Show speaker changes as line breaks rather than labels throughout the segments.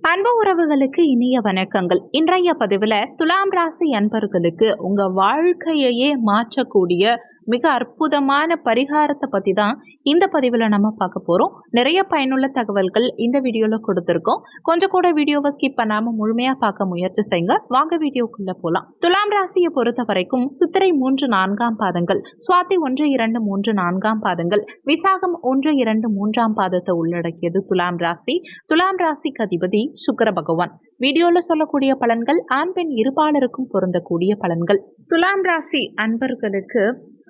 அன்பு உறவுகளுக்கு இனிய வணக்கங்கள். இன்றைய பதிவுல துலாம் ராசி அன்பர்களுக்கு உங்க வாழ்க்கையையே மாற்றக்கூடிய மிக அற்புதமான பரிகாரத்தை பத்தி தான் இந்த பதிவுல நம்ம பார்க்க போறோம். நிறைய பயனுள்ள தகவல்கள் இந்த வீடியோல கொடுத்திருக்கோம். கொஞ்சம் கூட வீடியோவை ஸ்கிப் பண்ணாம முழுமையா பார்க்க முயற்சி செய்யுங்க. வாங்க வீடியோக்குள்ள போலாம். துலாம் ராசியை பொறுத்த வரைக்கும் சித்திரை 3-4 பாதங்கள், சுவாதி 1-2-3-4 பாதங்கள், விசாகம் 1-2-3 பாதத்தை உள்ளடக்கியது துலாம் ராசி. துலாம் ராசிக்கு அதிபதி சுக்கிர பகவான். வீடியோல சொல்லக்கூடிய பலன்கள் ஆண் பெண் இருபாலருக்கும் பொருந்தக்கூடிய பலன்கள். துலாம் ராசி அன்பர்களுக்கு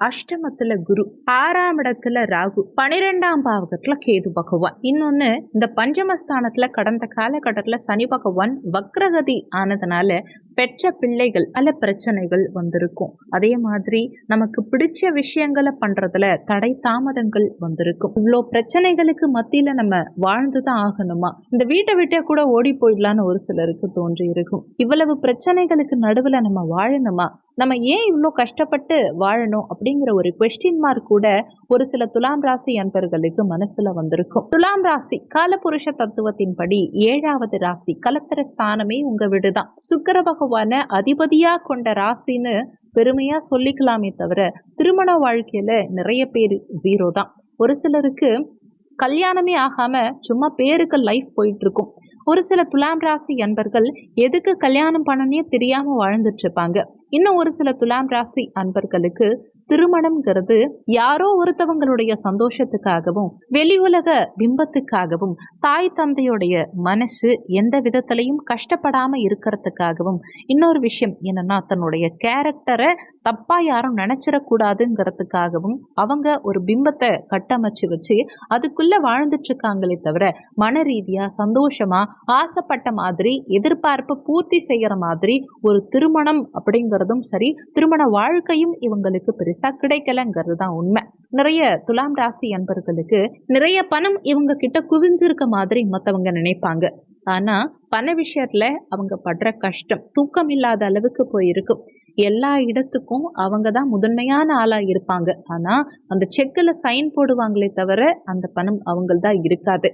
அஷ்டமத்துல குரு, 6ஆம் இடத்துல ராகு, 12ஆம் பாவகத்துல கேது பகவான். இன்னொன்னு, இந்த பஞ்சமஸ்தானத்துல கடந்த காலகட்டத்துல சனி பகவான் வக்ரகதி ஆனதுனால பெற்ற பிள்ளைகள் அல்ல பிரச்சனைகள் வந்திருக்கும். அதே மாதிரி நமக்கு பிடிச்ச விஷயங்களை பண்றதுல தடை தாமதங்கள் வந்திருக்கும். இவ்வளோ பிரச்சனைகளுக்கு மத்தியில நம்ம வாழ்ந்துதான் ஆகணுமா, இந்த வீட்டை விட்டே கூட ஓடி போயிடலான்னு ஒரு சிலருக்கு தோன்றி இருக்கும். இவ்வளவு பிரச்சனைகளுக்கு நடுவுல நம்ம வாழணுமா, நம்ம ஏன் இவ்வளோ கஷ்டப்பட்டு வாழணும் அப்படிங்கிற ஒரு குவெஸ்டின் மார்க் கூட ஒரு சில துலாம் ராசி அன்பர்களுக்கு மனசுல வந்திருக்கும். துலாம் ராசி காலபுருஷ தத்துவத்தின்படி 7வது ராசி, கலத்திர ஸ்தானமே உங்க வீடுதான். சுக்கிர பகவான அதிபதியா கொண்ட ராசின்னு பெருமையா சொல்லிக்கலாமே தவிர திருமண வாழ்க்கையில நிறைய பேர் 0 தான். ஒரு சிலருக்கு கல்யாணமே ஆகாம சும்மா பேருக்கு லைஃப் போயிட்டு இருக்கும். ஒரு சில துலாம் ராசி அன்பர்கள் எதுக்கு கல்யாணம் பண்ணனே தெரியாம வாழ்ந்துட்டு இருப்பாங்க. இன்னும் ஒரு சில துலாம் ராசி அன்பர்களுக்கு திருமணம்ங்கிறது யாரோ ஒருத்தவங்களுடைய சந்தோஷத்துக்காகவும் வெளி உலக பிம்பத்துக்காகவும் தாய் தந்தையுடைய மனசு எந்த விதத்திலையும் கஷ்டப்படாம இருக்கிறதுக்காகவும், இன்னொரு விஷயம் என்னன்னா தன்னுடைய கேரக்டரை தப்பா யாரும் நினைச்சிடக்கூடாதுங்கிறதுக்காகவும் அவங்க ஒரு பிம்பத்தை கட்டமைச்சு வச்சு அதுக்குள்ள வாழ்ந்துட்டு இருக்காங்களே தவிர மன ரீதியா சந்தோஷமா ஆசைப்பட்ட மாதிரி எதிர்பார்ப்பு பூர்த்தி செய்யற மாதிரி ஒரு திருமணம் அப்படிங்கிறதும் சரி, திருமண வாழ்க்கையும் இவங்களுக்கு பெருசா கிடைக்கலங்கிறது தான் உண்மை. நிறைய துலாம் ராசி அன்பர்களுக்கு நிறைய பணம் இவங்க கிட்ட குவிஞ்சிருக்க மாதிரி மத்தவங்க நினைப்பாங்க. ஆனா பண விஷயத்துல அவங்க படுற கஷ்டம் தூக்கம் இல்லாத அளவுக்கு போயிருக்கும். எல்லா இடத்துக்கும் அவங்க தான் முதன்மையான ஆளா இருப்பாங்க. ஆனா அந்த செக்ல சைன் போடுவாங்களே தவிர அந்த பணம் அவங்கள்தான் இருக்காது.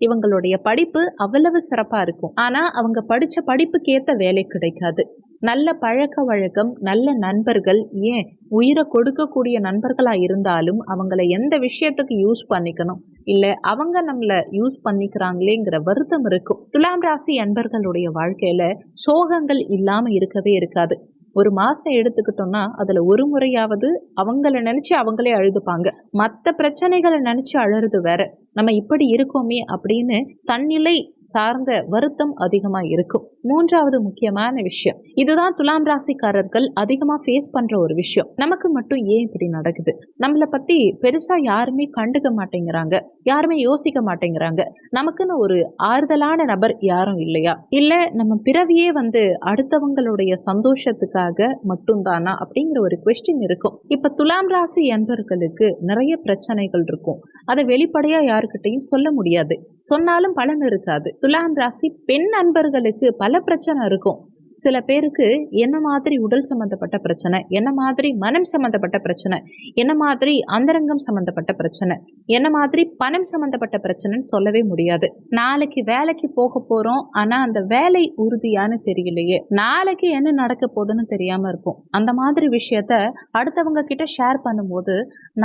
இவங்களுடைய படிப்பு அவ்வளவு சிறப்பா இருக்கும். ஆனா அவங்க படிச்ச படிப்புக்கு ஏத்த வேலை கிடைக்காது. நல்ல பழக்க வழக்கம், நல்ல நண்பர்கள், ஏன் உயிரை கொடுக்கக்கூடிய நண்பர்களா இருந்தாலும் அவங்கள எந்த விஷயத்துக்கு யூஸ் பண்ணிக்கணும், இல்ல அவங்க நம்மள யூஸ் பண்ணிக்கிறாங்களேங்கிற வருத்தம் இருக்கும். துலாம் ராசி அன்பர்களுடைய வாழ்க்கையில சோகங்கள் இல்லாம இருக்கவே இருக்காது. ஒரு மாசம் எடுத்துக்கிட்டோம்னா அதுல ஒரு முறையாவது அவங்கள நினைச்சு அவங்களே அழுதுப்பாங்க. மற்ற பிரச்சனைகளை நினைச்சு அழறது வேற. நம்ம இப்படி இருக்கோமே அப்படின்னு தன்னிலை சார்ந்த வருத்தம் அதிகமா இருக்கும். 3வது முக்கியமான விஷயம், இதுதான் துலாம் ராசிக்காரர்கள் அதிகமா ஃபேஸ் பண்ற ஒரு விஷயம். நமக்கு மட்டும் ஏன் இப்படி நடக்குது, நம்மளை பத்தி பெருசா யாருமே கண்டுக்க மாட்டேங்கிறாங்க, யாருமே யோசிக்க மாட்டேங்கிறாங்க, நமக்குன்னு ஒரு ஆறுதலான நபர் யாரும் இல்லையா, இல்ல நம்ம பிறவியே அடுத்தவங்களுடைய சந்தோஷத்துக்காக மட்டும்தானா அப்படிங்கிற ஒரு குவெஸ்டின் இருக்கும். இப்ப துலாம் ராசி அன்பர்களுக்கு நிறைய பிரச்சனைகள் இருக்கும். அதை வெளிப்படையா யாருக்கிட்டையும் சொல்ல முடியாது, சொன்னாலும் பலன் இருக்காது. துலாம் ராசி பெண் அன்பர்களுக்கு பல பிரச்சனை இருக்கும். சில பேருக்கு என்ன மாதிரி உடல் சம்பந்தப்பட்ட பிரச்சனை, என்ன மாதிரி மனம் சம்பந்தப்பட்ட பிரச்சனை, என்ன மாதிரி அந்தரங்கம் சம்பந்தப்பட்ட பிரச்சனை, என்ன மாதிரி பணம் சம்பந்தப்பட்ட பிரச்சனைன்னு சொல்லவே முடியாது. நாளைக்கு வேலைக்கு போக போறோம், ஆனா அந்த வேலை உறுதியானு தெரியலையே, நாளைக்கு என்ன நடக்க போகுதுன்னு தெரியாம இருக்கும். அந்த மாதிரி விஷயத்த அடுத்தவங்க கிட்ட ஷேர் பண்ணும்போது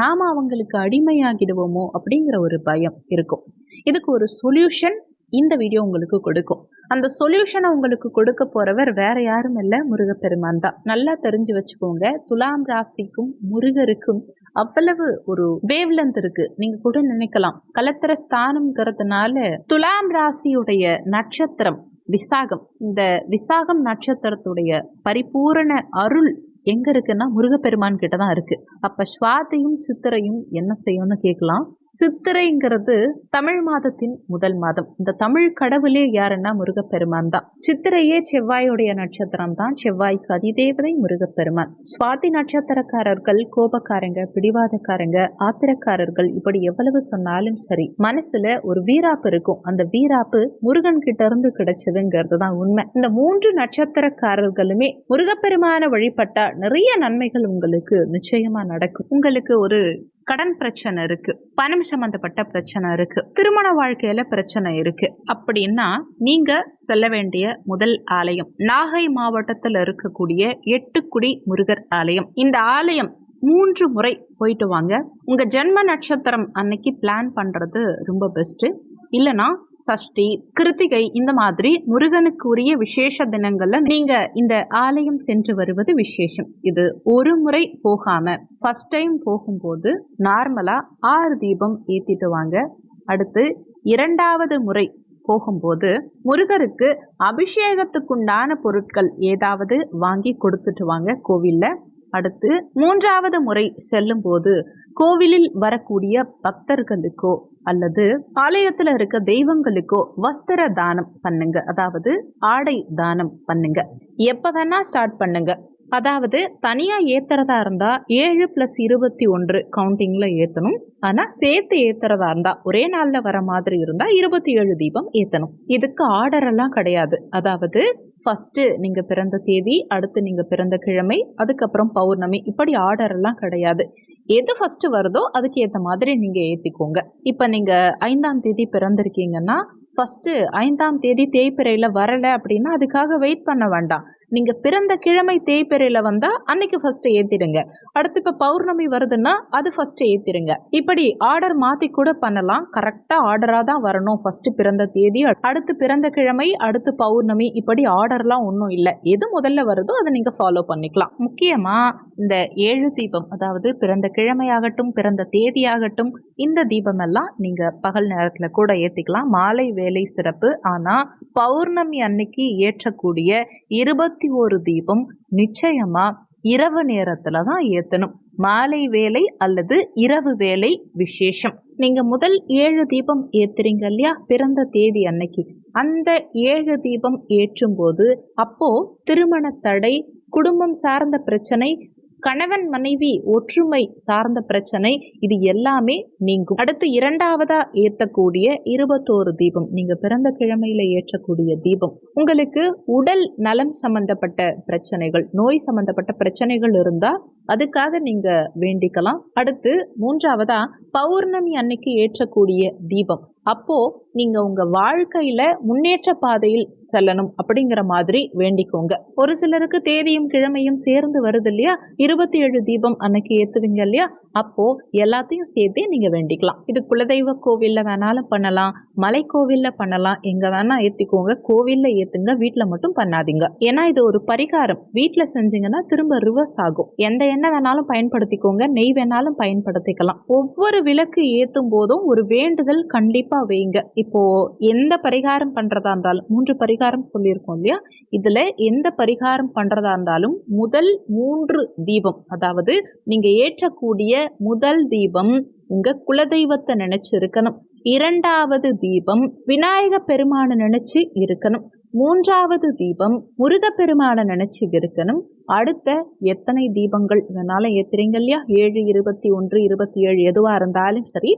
நாம அவங்களுக்கு அடிமையாகிடுவோமோ அப்படிங்கிற ஒரு பயம் இருக்கும். இதுக்கு ஒரு சொல்யூஷன் இந்த வீடியோ உங்களுக்கு கொடுக்கும். அந்த சொல்யூஷனை உங்களுக்கு கொடுக்க போறவர் வேற யாரும் இல்ல, முருகப்பெருமான் தான். நல்லா தெரிஞ்சு வச்சுக்கோங்க, துலாம் ராசிக்கும் முருகருக்கும் அவ்வளவு ஒரு வேவ்லென்த் இருக்கு. நீங்க கூட நினைக்கலாம் கலத்திர ஸ்தானம்ங்கிறதுனால துலாம் ராசியுடைய நட்சத்திரம் விசாகம், இந்த விசாகம் நட்சத்திரத்துடைய பரிபூரண அருள் எங்க இருக்குன்னா முருகப்பெருமான் கிட்டதான் இருக்கு. அப்ப சுவாதியும் சித்திரையும் என்ன செய்யும்னு கேட்கலாம். சித்திரைங்கிறது தமிழ் மாதத்தின் முதல் மாதம். இந்த தமிழ் கடவுளே யாருன்னா முருகப்பெருமான் தான். சித்திரையே செவ்வாயுடைய நட்சத்திரம் தான். செவ்வாய்க்கு அதிதேவதை முருகப்பெருமான். சுவாதி நட்சத்திரக்காரர்கள் கோபக்காரங்க, பிடிவாதக்காரங்க, ஆத்திரக்காரர்கள், இப்படி எவ்வளவு சொன்னாலும் சரி மனசுல ஒரு வீராப்பு இருக்கும். அந்த வீராப்பு முருகன் கிட்ட இருந்து கிடைச்சதுங்கிறது தான் உண்மை. இந்த 3 நட்சத்திரக்காரர்களுமே முருகப்பெருமான வழிபட்டா நிறைய நன்மைகள் உங்களுக்கு நிச்சயமா நடக்கும். உங்களுக்கு ஒரு கடன் பிரச்சனை இருக்கு, பணம் சம்பந்தப்பட்ட பிரச்சனை இருக்கு, திருமண வாழ்க்கையில பிரச்சனை இருக்கு அப்படின்னா நீங்க செல்ல வேண்டிய முதல் ஆலயம் நாகை மாவட்டத்தில் இருக்கக்கூடிய எட்டுக்குடி முருகர் ஆலயம். இந்த ஆலயம் 3 முறை போயிட்டு வாங்க. உங்க ஜென்ம நட்சத்திரம் அன்னைக்கு பிளான் பண்றது ரொம்ப பெஸ்ட். இல்லனா சஷ்டி, கிருத்திகை இந்த மாதிரி முருகனுக்கு உரிய விசேஷ தினங்கள்ல நீங்க இந்த ஆலயம் சென்று வருவது விசேஷம். இது ஒரு முறை போகாம ஃபர்ஸ்ட் டைம் போகும்போது நார்மலா 6 தீபம் ஏத்திட்டு வாங்க. அடுத்து 2வது முறை போகும்போது முருகருக்கு அபிஷேகத்துக்குண்டான பொருட்கள் ஏதாவது வாங்கி கொடுத்துட்டு வாங்க கோவில்ல. அடுத்து 3வது முறை செல்லும் போது கோவிலில் வரக்கூடிய பக்தர்களுக்கோ அல்லது ஆலயத்துல இருக்க தெய்வங்களுக்கோ வஸ்திர தானம் பண்ணுங்க. அதாவது ஆடை தானம் பண்ணுங்க. எப்ப வேணா ஸ்டார்ட் பண்ணுங்க. அதாவது தனியா ஏத்துறதா இருந்தா 7+21 கவுண்டிங்ல ஏத்தணும். ஆனா சேர்த்து ஏத்துறதா இருந்தா ஒரே நாள்ல வர மாதிரி இருந்தா 27 தீபம் ஏத்தணும். இதுக்கு ஆர்டர் எல்லாம் கிடையாது. அதாவது ஃபர்ஸ்ட் நீங்க பிறந்த தேதி, அடுத்து நீங்க பிறந்த கிழமை, அதுக்கப்புறம் பௌர்ணமி, இப்படி ஆர்டர் எல்லாம் கிடையாது. எது ஃபர்ஸ்ட் வருதோ அதுக்கு ஏற்ற மாதிரி நீங்க ஏத்திக்கோங்க. இப்ப நீங்க 5ஆம் தேதி பிறந்திருக்கீங்கன்னா ஃபர்ஸ்ட் 5ஆம் தேதி தேய்பிறையில வரல அப்படின்னா அதுக்காக வெயிட் பண்ண வேண்டாம். நீங்க பிறந்த கிழமை தேய்பிறையில வந்தா அன்னைக்கு ஃபர்ஸ்ட் ஏத்திடுங்க. அடுத்து இப்ப பௌர்ணமி வருதுன்னா அது ஃபர்ஸ்ட் ஏத்திடுங்க. இப்படி ஆர்டர் மாத்தி கூட பண்ணலாம். கரெக்டா ஆர்டரா தான் வரணும். ஃபர்ஸ்ட் பிறந்த தேதி, அடுத்து பிறந்த கிழமை, அடுத்து பௌர்ணமி, இப்படி ஆர்டர்லாம் ஒன்றும் இல்லை. எது முதல்ல வருதோ அதை நீங்க ஃபாலோ பண்ணிக்கலாம். முக்கியமா இந்த 7 தீபம், அதாவது பிறந்த கிழமையாகட்டும் பிறந்த தேதியாகட்டும், இந்த தீபம் எல்லாம் நீங்க பகல் நேரத்துல கூட ஏத்திக்கலாம். மாலை வேலை சிறப்பு. ஆனா பௌர்ணமி அன்னைக்கு ஏற்றக்கூடிய 21 தீபம் நிச்சயமா இரவு நேரத்துல தான் ஏத்தணும். மாலை வேலை அல்லது இரவு வேலை விசேஷம். நீங்க முதல் 7 தீபம் ஏத்துறீங்க இல்லையா பிறந்த தேதி அன்னைக்கு, அந்த 7 தீபம் ஏற்றும் போது அப்போ திருமண தடை, குடும்பம் சார்ந்த பிரச்சனை, கணவன் மனைவி ஒற்றுமை சார்ந்த பிரச்சனை, இது எல்லாமே நீங்கும். அடுத்து 2வதா ஏற்றக்கூடிய 21 தீபம், நீங்க பிறந்த கிழமையில ஏற்றக்கூடிய தீபம், உங்களுக்கு உடல் நலம் சம்பந்தப்பட்ட பிரச்சனைகள், நோய் சம்பந்தப்பட்ட பிரச்சனைகள் இருந்தா அதுக்காக நீங்க வேண்டிக்கலாம். அடுத்து 3வதா பௌர்ணமி அன்னைக்கு ஏற்றக்கூடிய தீபம், அப்போ நீங்க உங்க வாழ்க்கையில முன்னேற்ற பாதையில் செல்லணும் அப்படிங்கிற மாதிரி வேண்டிக்கோங்க. ஒரு சிலருக்கு தேதியும் கிழமையும் சேர்ந்து வருது இல்லையா, 27 தீபம் அன்னைக்கு ஏத்துவீங்க இல்லையா, அப்போ எல்லாத்தையும் சேர்த்தே நீங்க வேண்டிக்கலாம். இது குலதெய்வ கோவில்ல வேணாலும் பண்ணலாம், மலை கோவில்ல பண்ணலாம், எங்க வேணா ஏத்திக்கோங்க. கோவில்ல ஏத்துங்க, வீட்டுல மட்டும் பண்ணாதீங்க. ஏன்னா இது ஒரு பரிகாரம். வீட்டுல செஞ்சீங்கன்னா திரும்ப ரிவர்ஸ் ஆகும். எந்த எண்ணெய் வேணாலும் பயன்படுத்திக்கோங்க, நெய் வேணாலும் பயன்படுத்திக்கலாம். ஒவ்வொரு விளக்கு ஏத்தும் போதும் ஒரு வேண்டுதல் கண்டிப்பா வைங்க. இப்போ எந்த பரிகாரம் பண்றதா இருந்தாலும் 3 பரிகாரம் சொல்லியிருக்கோம் இல்லையா, இதுல எந்த பரிகாரம் பண்றதா இருந்தாலும் முதல் 3 தீபம், அதாவது நீங்க ஏற்றக்கூடிய முதல் தீபம் உங்க குலதெய்வத்தை நினைச்சு இருக்கணும். 2வது தீபம் விநாயக பெருமானை நினைச்சு இருக்கணும். 3வது தீபம் முருகப்பெருமானை நினைச்சு இருக்கணும். அடுத்த எத்தனை தீபங்கள் வேணாலும் ஏத்துறீங்க இல்லையா, 7, 21, 27 எதுவா இருந்தாலும் சரி,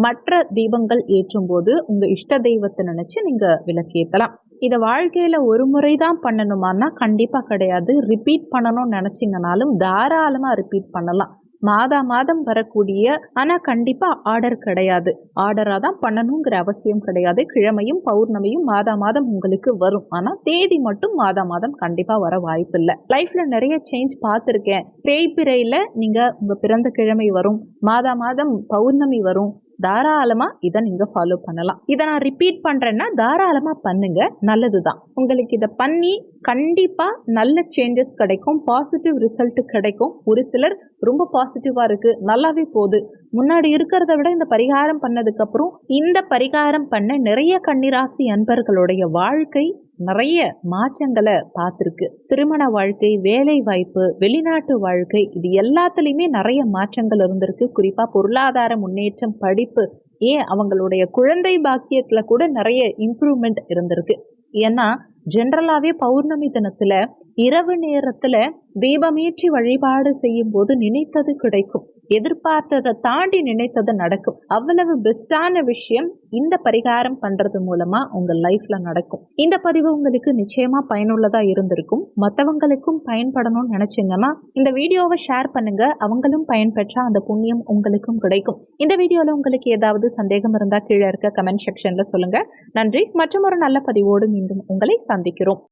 மற்ற தீபங்கள் ஏற்றும் போது உங்க இஷ்ட தெய்வத்தை நினைச்சு நீங்க விளக்கேற்றலாம். இதை வாழ்க்கையில ஒரு முறை தான் பண்ணணுமானா கண்டிப்பா கிடையாது. ரிப்பீட் பண்ணணும்னு நினைச்சீங்கனாலும் தாராளமா ரிப்பீட் பண்ணலாம். மாதம் வரக்கூடிய, ஆனா கண்டிப்பா ஆர்டர் கிடையாது. ஆர்டரா தான் பண்ணணுங்கிற அவசியம் கிடையாது. கிழமையும் பௌர்ணமியும் மாதம் உங்களுக்கு வரும். ஆனா தேதி மட்டும் மாதம் கண்டிப்பா வர வாய்ப்பு இல்லை. லைஃப்ல நிறைய சேஞ்ச் பார்த்துருக்கேன். தேய்பிறையில நீங்க உங்க பிறந்த கிழமை வரும், மாதம் பௌர்ணமி வரும். தாராளமா இதை நீங்க ஃபாலோ பண்ணலாம். இதை நான் ரிப்பீட் பண்றேன்னா தாராளமா பண்ணுங்க, நல்லதுதான். உங்களுக்கு இதை பண்ணி கண்டிப்பா நல்ல சேஞ்சஸ் கிடைக்கும், பாசிட்டிவ் ரிசல்ட் கிடைக்கும். ஒரு சிலர் ரொம்ப பாசிட்டிவா இருக்கு, நல்லாவே போகுது, முன்னாடி இருக்கிறத விட இந்த பரிகாரம் பண்ணதுக்கு அப்புறம், இந்த பரிகாரம் பண்ண நிறைய கன்னிராசி அன்பர்களுடைய வாழ்க்கை நிறைய மாற்றங்களை பார்த்துருக்கு. திருமண வாழ்க்கை, வேலை வாய்ப்பு, வெளிநாட்டு வாழ்க்கை, இது எல்லாத்துலயுமே நிறைய மாற்றங்கள் இருந்திருக்கு. குறிப்பா பொருளாதார முன்னேற்றம், படிப்பு, ஏன் அவங்களுடைய குழந்தை பாக்கியத்துல கூட நிறைய இம்ப்ரூவ்மெண்ட் இருந்திருக்கு. ஏன்னா ஜென்ரலாவே பௌர்ணமி தினத்துல இரவு நேரத்துல தீபமேற்றி வழிபாடு செய்யும் போது நினைத்தது கிடைக்கும். எதிர்பார்த்ததை தாண்டி நினைத்தது நடக்கும். அவ்வளவு பெஸ்டான விஷயம் இந்த பரிகாரம் பண்றது மூலமா உங்க லைஃப்ல நடக்கும். இந்த பதிவு உங்களுக்கு நிச்சயமா பயனுள்ளதா இருந்திருக்கும். மற்றவங்களுக்கும் பயன்படணும்னு நினைச்சீங்கன்னா இந்த வீடியோவை ஷேர் பண்ணுங்க. அவங்களும் பயன்பெற்றா அந்த புண்ணியம் உங்களுக்கும் கிடைக்கும். இந்த வீடியோல உங்களுக்கு ஏதாவது சந்தேகம் இருந்தா கீழே இருக்க கமெண்ட் செக்ஷன்ல சொல்லுங்க. நன்றி. மற்றும் ஒரு நல்ல பதிவோடு மீண்டும் உங்களை சந்திக்கிறோம்.